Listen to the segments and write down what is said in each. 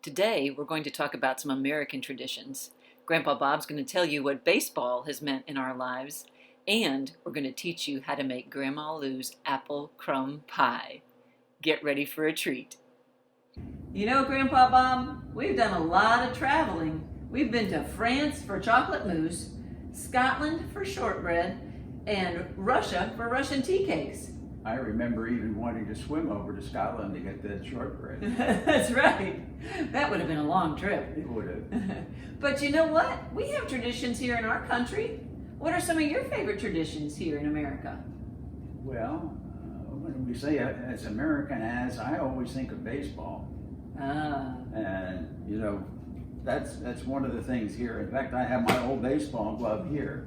Today, we're going to talk about some American traditions. Grandpa Bob's going to tell you what baseball has meant in our lives, and we're going to teach you how to make Grandma Lou's apple crumb pie. Get ready for a treat. You know, Grandpa Bob, we've done a lot of traveling. We've been to France for chocolate mousse, Scotland for shortbread, and Russia for Russian tea cakes. I remember even wanting to swim over to Scotland to get that shortbread. That's right. That would have been a long trip. It would have. But you know what? We have traditions here in our country. What are some of your favorite traditions here in America? Well, when we say as American as, I always think of baseball. And, you know, that's one of the things here. In fact, I have my old baseball glove here.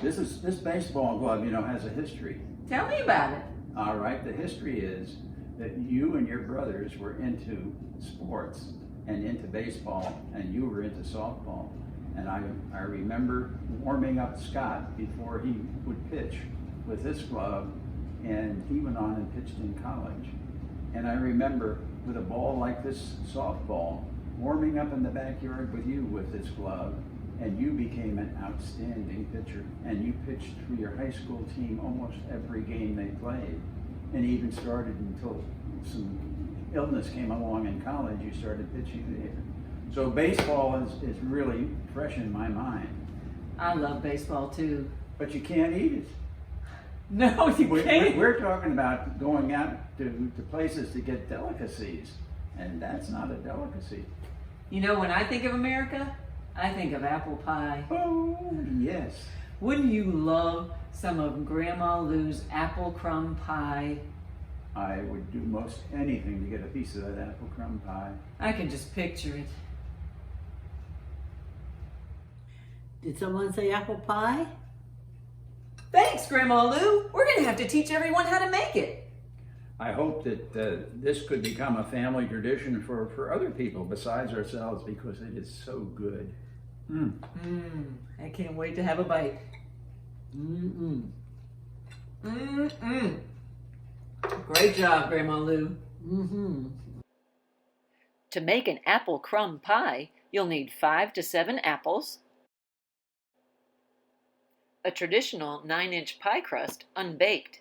This baseball glove, you know, has a history. Tell me about it. All right, the history is that you and your brothers were into sports and into baseball, and you were into softball. And I remember warming up Scott before he would pitch with this glove, and he went on and pitched in college. And I remember with a ball like this softball, warming up in the backyard with you with this glove, and you became an outstanding pitcher, and you pitched for your high school team almost every game they played, and even started until some illness came along in college, you started pitching there. So baseball is really fresh in my mind. I love baseball too. But you can't eat it. No, you can't. We're talking about going out to places to get delicacies, and that's not a delicacy. You know, when I think of America, I think of apple pie. Oh, yes. Wouldn't you love some of Grandma Lou's apple crumb pie? I would do most anything to get a piece of that apple crumb pie. I can just picture it. Did someone say apple pie? Thanks, Grandma Lou. We're going to have to teach everyone how to make it. I hope that this could become a family tradition for other people besides ourselves, because it is so good. I can't wait to have a bite. Great job, Grandma Lou. To make an apple crumb pie, you'll need 5 to 7 apples, a traditional 9-inch pie crust, unbaked,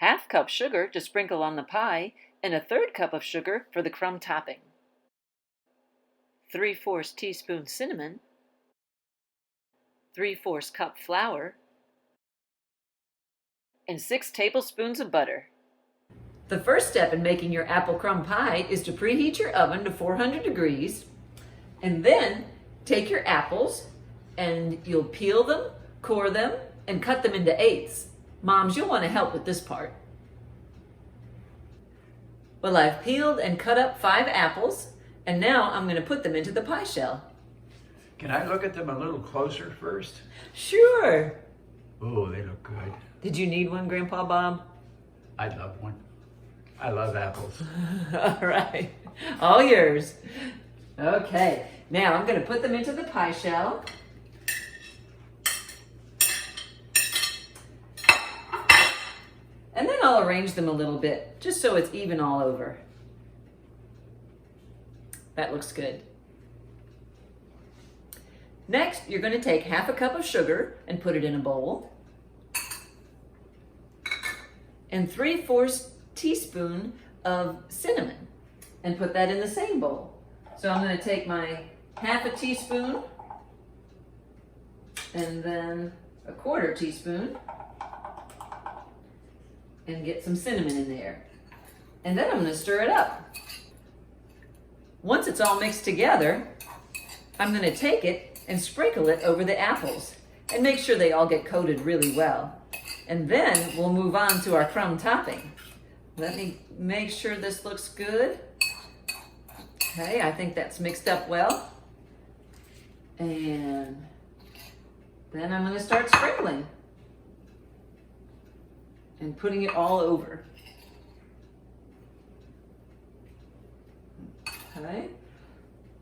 ½ cup sugar to sprinkle on the pie, and a 1/3 cup of sugar for the crumb topping, 3/4 teaspoon cinnamon, 3/4 cup flour, and 6 tablespoons of butter. The first step in making your apple crumb pie is to preheat your oven to 400 degrees, and then take your apples and you'll peel them, core them, and cut them into eighths. Moms, you'll want to help with this part. Well, I've peeled and cut up 5 apples, and now I'm going to put them into the pie shell. Can I look at them a little closer first? Sure. Oh, they look good. Did you need one, Grandpa Bob? I'd love one. I love apples. All right. All yours. Okay. Now I'm going to put them into the pie shell. And then I'll arrange them a little bit, just so it's even all over. That looks good. Next, you're going to take ½ cup of sugar and put it in a bowl, and 3/4 teaspoon of cinnamon and put that in the same bowl. So I'm going to take my ½ teaspoon and then a 1/4 teaspoon and get some cinnamon in there. And then I'm going to stir it up. Once it's all mixed together, I'm going to take it and sprinkle it over the apples and make sure they all get coated really well. And then we'll move on to our crumb topping. Let me make sure this looks good. Okay, I think that's mixed up well. And then I'm going to start sprinkling and putting it all over. Okay.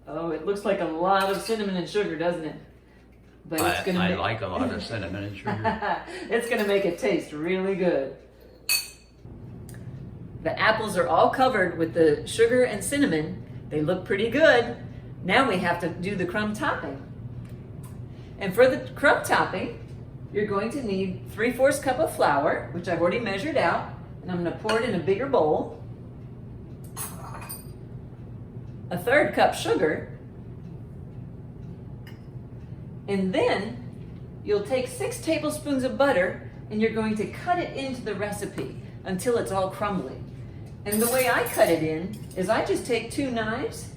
Oh, it looks like a lot of cinnamon and sugar, doesn't it? But it's gonna I like a lot of cinnamon and sugar. It's gonna make it taste really good. The apples are all covered with the sugar and cinnamon, They look pretty good. Now we have to do the crumb topping. And for the crumb topping, you're going to need 3/4 cup of flour, which I've already measured out, and I'm going to pour it in a bigger bowl. 1/3 cup sugar, and then you'll take 6 tablespoons of butter and you're going to cut it into the recipe until it's all crumbly. And the way I cut it in is I just take 2 knives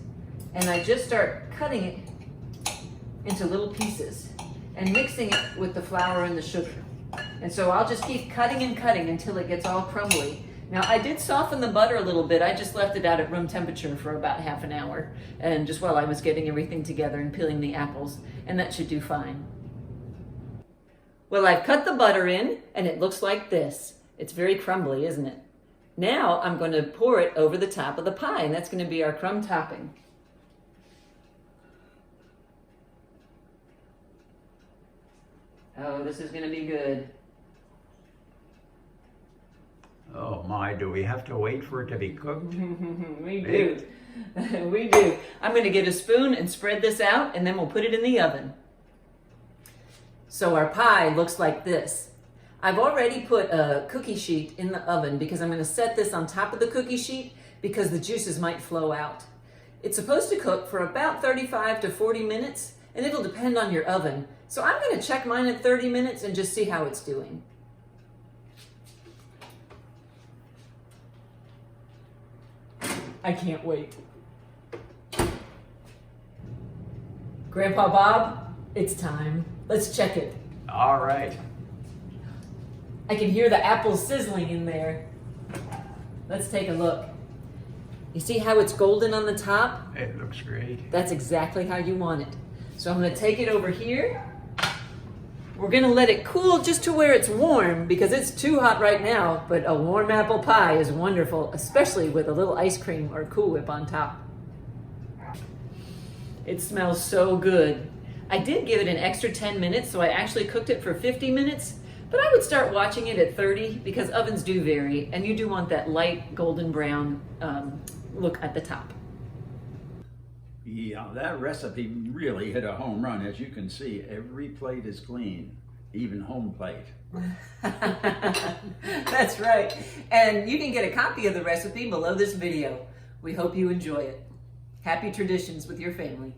and I just start cutting it into little pieces and mixing it with the flour and the sugar. And so I'll just keep cutting and cutting until it gets all crumbly. Now I did soften the butter a little bit. I just left it out at room temperature for about half an hour, and just while I was getting everything together and peeling the apples, and that should do fine. Well, I've cut the butter in and it looks like this. It's very crumbly, isn't it? Now I'm going to pour it over the top of the pie, and that's going to be our crumb topping. Oh, this is going to be good. Oh my, do we have to wait for it to be cooked? We do. We do. I'm going to get a spoon and spread this out, and then we'll put it in the oven. So our pie looks like this. I've already put a cookie sheet in the oven because I'm going to set this on top of the cookie sheet because the juices might flow out. It's supposed to cook for about 35 to 40 minutes, and it'll depend on your oven. So I'm going to check mine at 30 minutes and just see how it's doing. I can't wait. Grandpa Bob, it's time. Let's check it. All right. I can hear the apples sizzling in there. Let's take a look. You see how it's golden on the top? It looks great. That's exactly how you want it. So I'm going to take it over here. We're going to let it cool just to where it's warm because it's too hot right now, but a warm apple pie is wonderful, especially with a little ice cream or Cool Whip on top. It smells so good. I did give it an extra 10 minutes, so I actually cooked it for 50 minutes, but I would start watching it at 30 because ovens do vary, and you do want that light golden brown look at the top. Yeah, that recipe really hit a home run. As you can see, every plate is clean, even home plate. That's right. And you can get a copy of the recipe below this video. We hope you enjoy it. Happy traditions with your family.